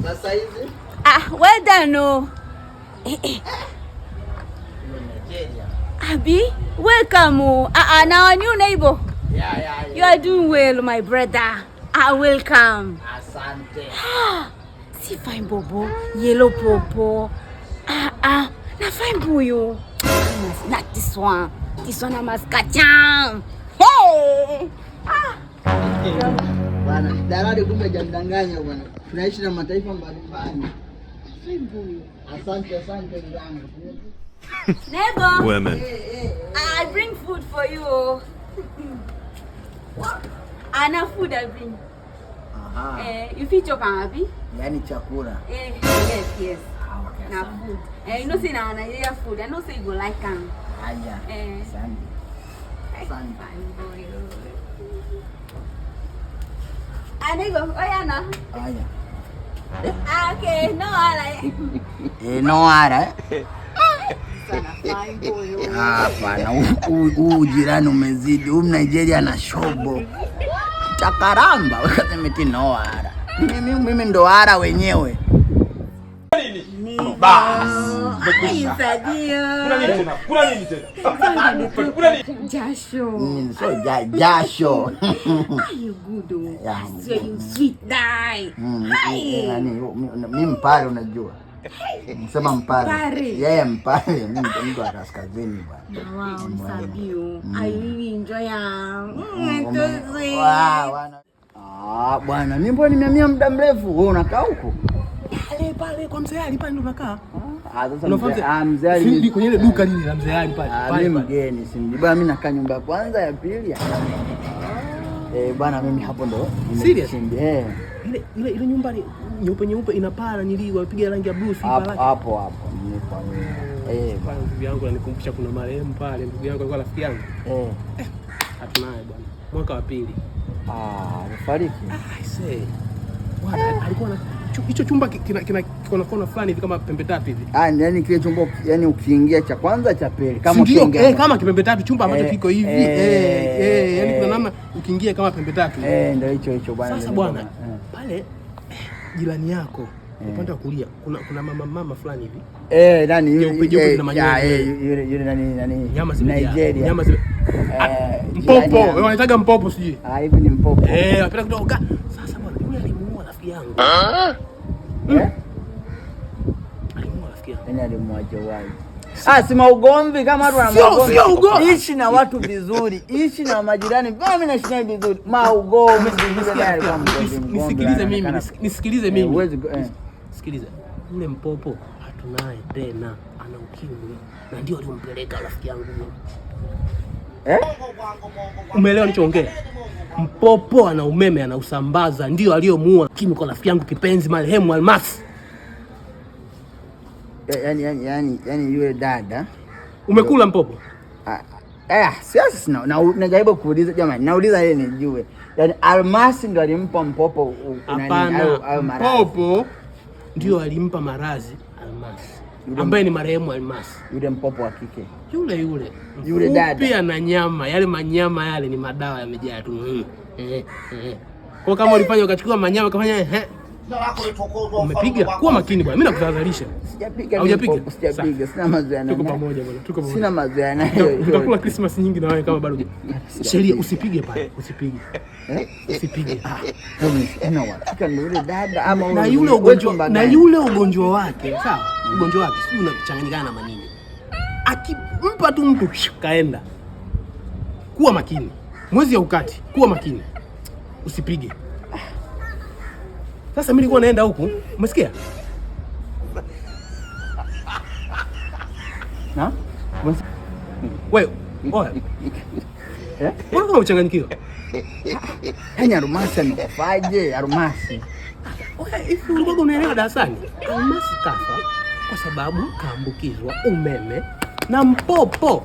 Sasa hivi? Well done, no. Abi, welcome. Now a new neighbor. Yeah. You are doing well, my brother. Welcome. Asante. See fine bobo, yellow popo. Na fine boyo. Not this one. This one I must catch him. Hey! Bwana, dalali kumbe jandanganya bwana. Tunaishi na mataifa mbalimbali. Fine boyo. Asante ndugu. Neighbor. Women. I bring food for you. Ana food I bring. You fit chop happy? Yaani chakula. Yes. Okay. Na food. You know say na Nigeria food. I know say you go like am. Haya. Asante. Anigo, oyana. Haya. Okay, no ala. No ara. Sana fine boy. Hapana, huu jirani umezidi. Huu Nigeria na shobo. Takaramba, wakati no ara. Mimi ndo ara wenyewe. Kuna nini tena? Jasho. So jasho. You good oh. Yeah, so you sweet die. Mimi mpare unajua. Msema mpare. Yeye mpare, mimi mtu wa kaskazini bwana. Wow, msabio. I really enjoy am. Wow. Bwana, mimi mbona nimehamia muda mrefu. Wewe unakaa huko? Pale kwa mzee Ali pale ndo unakaa. Sasa mzee Ali ni kwenye ile duka lile la mzee Ali pale. Mimi mgeni simji. Bwana mimi nakaa nyumba ya kwanza ya pili ya. Bwana mimi hapo ndo nimeshindia. Ile nyumba ni nyeupe ina paa niliwapiga rangi ya blue pale. Hapo. Pale ndugu yangu ananikumbusha kuna marehemu pale ndugu yangu alikuwa rafiki yangu. Hatunaye bwana. Mwaka wa pili. Alifariki. I say. Bwana alikuwa na hicho chumba kina kona fulani hivi kama pembe tatu hivi. Yaani kile chumba yani ukiingia cha kwanza cha pili kama ukiingia kama kipembe tatu chumba ambacho kiko hivi yani kuna namna ukiingia kama pembe tatu. Ndio hicho bwana. Sasa bwana pale jirani yako upande wa kulia kuna mama fulani hivi. Nani yule na manyoya. Yule nani Nigeria. Nyama mpopo. Wewe unataka mpopo siji? Hivi ni mpopo. Napenda kutoka. Sasa bwana yule alimuua rafiki yangu. Alimuua rafiki yangu. Nani alimuua Jawai? Si maugomvi kama watu wana maugomvi. Ishi na watu vizuri. Ishi na majirani. Mimi naishi naye vizuri. Maugomvi nisikilize mimi. Sikiliza. Yule mpopo hatunaye tena. Ana ukimwi. Na ndio alimpeleka rafiki yangu. Umeelewa nilichoongea? Mpopo ana umeme anausambaza ndio aliyomuua kimi kwa rafiki yangu kipenzi marehemu Almasi. Yani yule dada. Umekula mpopo? Siasi najaribu kuuliza jamani. Nauliza yeye nijue. Yani Almasi ndio alimpa mpopo au maradhi. Mpopo ndio alimpa maradhi Almasi. Ambaye ni marehemu Almasi. Yule mpopo wa kike. Yule dada. Pia na nyama, yale manyama yale ni madawa yamejaa tu. Kwa kama ulifanya ukachukua manyama kafanya umepiga. Kuwa makini bwana. Mimi nakutahadharisha. Sijapiga. Sijapiga. Sina mazoea nayo. Tuko pamoja bwana. Tuko pamoja. Sina mazoea nayo. Tutakula Christmas nyingi na wewe kama bado. Sheria usipige pale. Usipige. Yule dada ama na yule ugonjwa wake, sawa? Ugonjwa wake sio unachanganyikana na manini. Akimpa tu mtu kaenda. Kuwa makini. Mwezi ya ukati, kuwa makini. Usipige. Sasa mimi nilikuwa naenda huku, umesikia? Wewe, oya. Mbona unachanganyikiwa? Almasi amekufaje? Almasi. Hivi ulikuwa unaelewa darasani? Almasi kafa kwa sababu kaambukizwa umeme na mpopo.